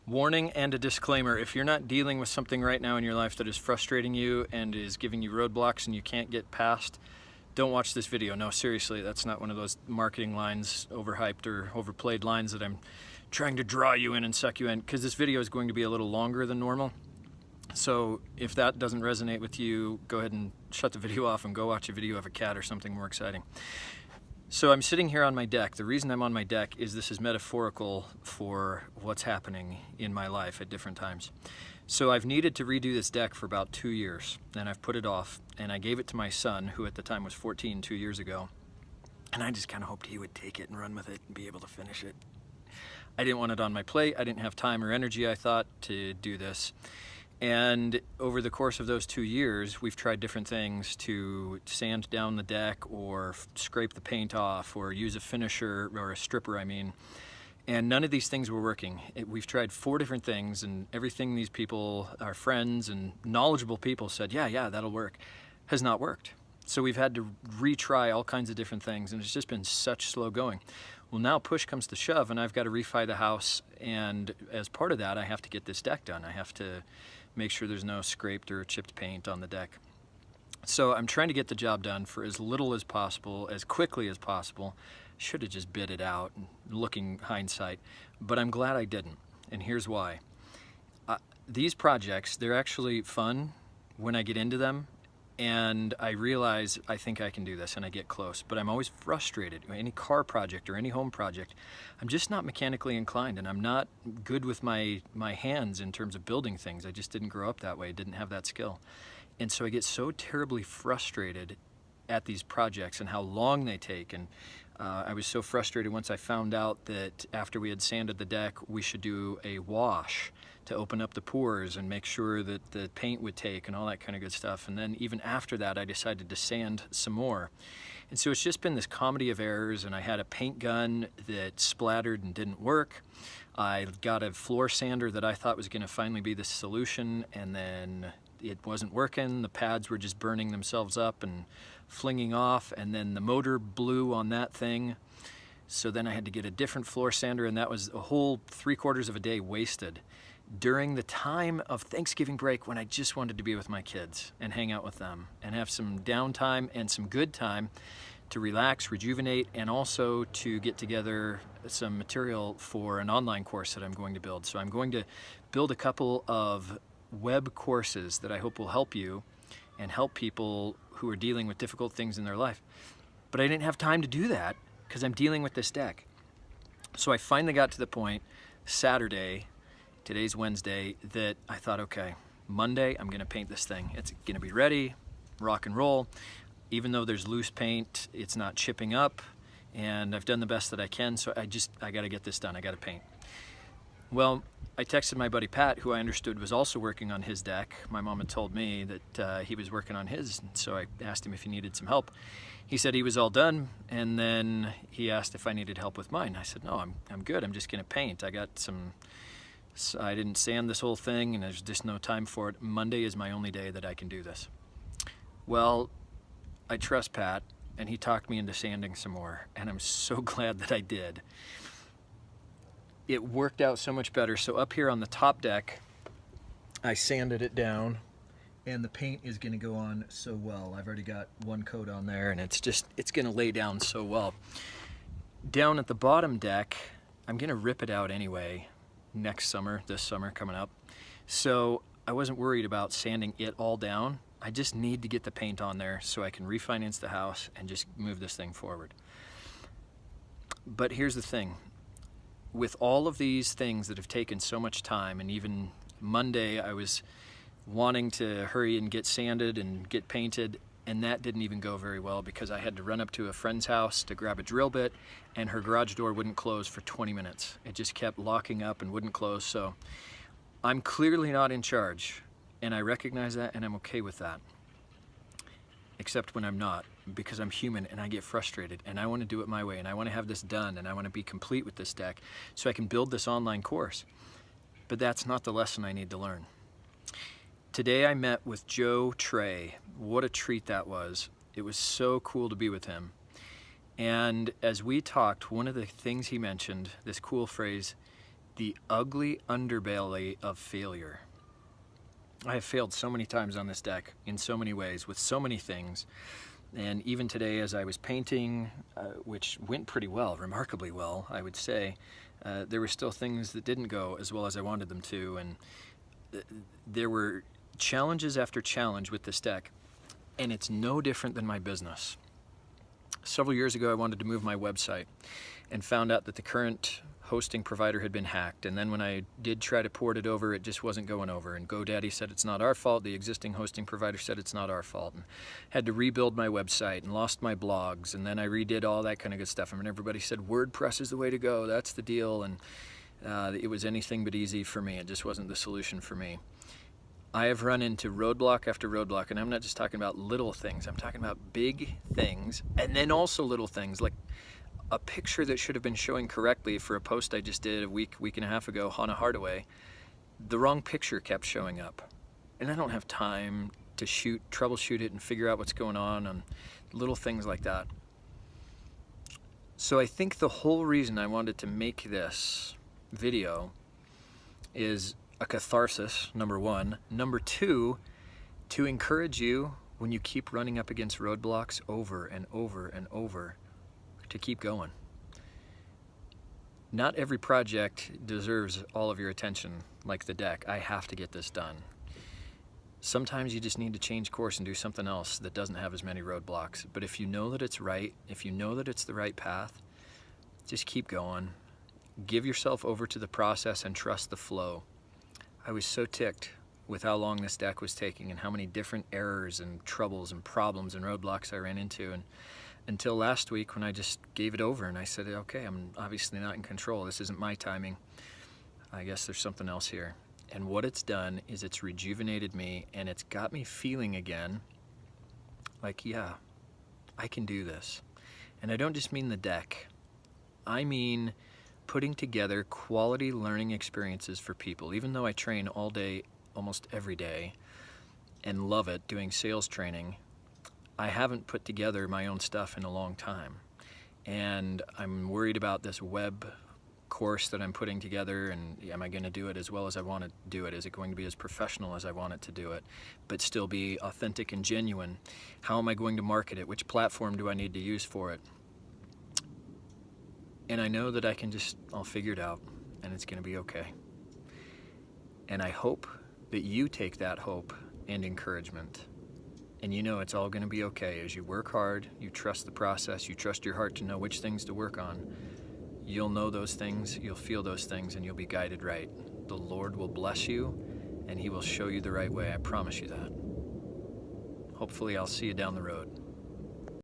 Warning and a disclaimer: if you're not dealing with something right now in your life that is frustrating you and is giving you roadblocks and you can't get past, don't watch this video. No, seriously, that's not one of those marketing lines, overhyped or overplayed lines that I'm trying to draw you in and suck you in, because this video is going to be a little longer than normal. So if that doesn't resonate with you, go ahead and shut the video off and go watch a video of a cat or something more exciting. So I'm sitting here on my deck. The reason I'm on my deck is this is metaphorical for what's happening in my life at different times. So I've needed to redo this deck for about 2 years, and I've put it off, and I gave it to my son, who at the time was 14 2 years ago, and I just kind of hoped he would take it and run with it and be able to finish it. I didn't want it on my plate. I didn't have time or energy, I thought, to do this. And over the course of those 2 years, we've tried different things to sand down the deck or scrape the paint off or use a finisher, or a stripper, I mean. And none of these things were working. We've tried 4 different things, and everything these people, our friends and knowledgeable people, said, yeah, that'll work, has not worked. So we've had to retry all kinds of different things, and it's just been such slow going. Well, now push comes to shove, and I've got to refi the house, and as part of that, I have to get this deck done. I have to make sure there's no scraped or chipped paint on the deck. So I'm trying to get the job done for as little as possible, as quickly as possible. Should have just bid it out, looking hindsight, but I'm glad I didn't, and here's why. These projects, they're actually fun when I get into them, and I realize I think I can do this, and I get close, but I'm always frustrated. Any car project or any home project, I'm just not mechanically inclined, and I'm not good with my hands in terms of building things. I just didn't grow up that way, didn't have that skill. And so I get so terribly frustrated at these projects and how long they take. And I was so frustrated once I found out that after we had sanded the deck, we should do a wash to open up the pores and make sure that the paint would take and all that kind of good stuff. And then even after that, I decided to sand some more. And so it's just been this comedy of errors, and I had a paint gun that splattered and didn't work. I got a floor sander that I thought was gonna finally be the solution, and then it wasn't working. The pads were just burning themselves up and flinging off, and then the motor blew on that thing. So then I had to get a different floor sander, and that was a whole 3/4 of a day wasted during the time of Thanksgiving break, when I just wanted to be with my kids and hang out with them and have some downtime and some good time to relax, rejuvenate, and also to get together some material for an online course that I'm going to build. So I'm going to build a couple of web courses that I hope will help you and help people who are dealing with difficult things in their life. But I didn't have time to do that because I'm dealing with this deck. So I finally got to the point Saturday, today's Wednesday, that I thought, okay, Monday I'm gonna paint this thing. It's gonna be ready, rock and roll. Even though there's loose paint, it's not chipping up, and I've done the best that I can, so I gotta get this done, I gotta paint. Well, I texted my buddy Pat, who I understood was also working on his deck. My mom had told me that he was working on his, so I asked him if he needed some help. He said he was all done, and then he asked if I needed help with mine. I said, no, I'm good, I'm just gonna paint. I didn't sand this whole thing, and there's just no time for it. Monday is my only day that I can do this. Well, I trust Pat, and he talked me into sanding some more, and I'm so glad that I did. It worked out so much better. So up here on the top deck, I sanded it down, and the paint is gonna go on so well. I've already got one coat on there, and it's gonna lay down so well. Down at the bottom deck, I'm gonna rip it out anyway next summer, this summer coming up. So I wasn't worried about sanding it all down. I just need to get the paint on there so I can refinance the house and just move this thing forward. But here's the thing. With all of these things that have taken so much time, and even Monday I was wanting to hurry and get sanded and get painted, and that didn't even go very well because I had to run up to a friend's house to grab a drill bit, and her garage door wouldn't close for 20 minutes. It just kept locking up and wouldn't close. So I'm clearly not in charge, and I recognize that, and I'm okay with that. Except when I'm not, because I'm human and I get frustrated, and I want to do it my way, and I want to have this done, and I want to be complete with this deck so I can build this online course. But that's not the lesson I need to learn. Today I met with Joe Trey. What a treat that was. It was so cool to be with him. And as we talked, one of the things he mentioned, this cool phrase, the ugly underbelly of failure. I have failed so many times on this deck in so many ways with so many things. And even today, as I was painting, which went pretty well, remarkably well, I would say, there were still things that didn't go as well as I wanted them to. And there were challenges after challenge with this deck. And it's no different than my business. Several years ago, I wanted to move my website and found out that the current hosting provider had been hacked. And then when I did try to port it over, it just wasn't going over. And GoDaddy said it's not our fault. The existing hosting provider said it's not our fault. And had to rebuild my website and lost my blogs. And then I redid all that kind of good stuff. I mean, everybody said WordPress is the way to go. That's the deal. And it was anything but easy for me. It just wasn't the solution for me. I have run into roadblock after roadblock, and I'm not just talking about little things. I'm talking about big things, and then also little things, like a picture that should have been showing correctly for a post I just did a week and a half ago, Hannah Hardaway. The wrong picture kept showing up, and I don't have time to troubleshoot it and figure out what's going on little things like that. So I think the whole reason I wanted to make this video is a catharsis, number one. Number two, to encourage you when you keep running up against roadblocks over and over and over, to keep going. Not every project deserves all of your attention like the deck. I have to get this done. Sometimes you just need to change course and do something else that doesn't have as many roadblocks. But if you know that it's right, if you know that it's the right path, just keep going. Give yourself over to the process and trust the flow. I was so ticked with how long this deck was taking and how many different errors and troubles and problems and roadblocks I ran into. And until last week when I just gave it over and I said, okay, I'm obviously not in control. This isn't my timing. I guess there's something else here. And what it's done is it's rejuvenated me, and it's got me feeling again like, yeah, I can do this. And I don't just mean the deck. I mean putting together quality learning experiences for people. Even though I train all day, almost every day, and love it doing sales training, I haven't put together my own stuff in a long time. And I'm worried about this web course that I'm putting together, and am I going to do it as well as I want to do it? Is it going to be as professional as I want it to do it, but still be authentic and genuine? How am I going to market it? Which platform do I need to use for it? And I know that I'll figure it out, and it's going to be okay. And I hope that you take that hope and encouragement, and you know it's all going to be okay as you work hard, you trust the process, you trust your heart to know which things to work on. You'll know those things, you'll feel those things, and you'll be guided right. The Lord will bless you, and He will show you the right way. I promise you that. Hopefully I'll see you down the road.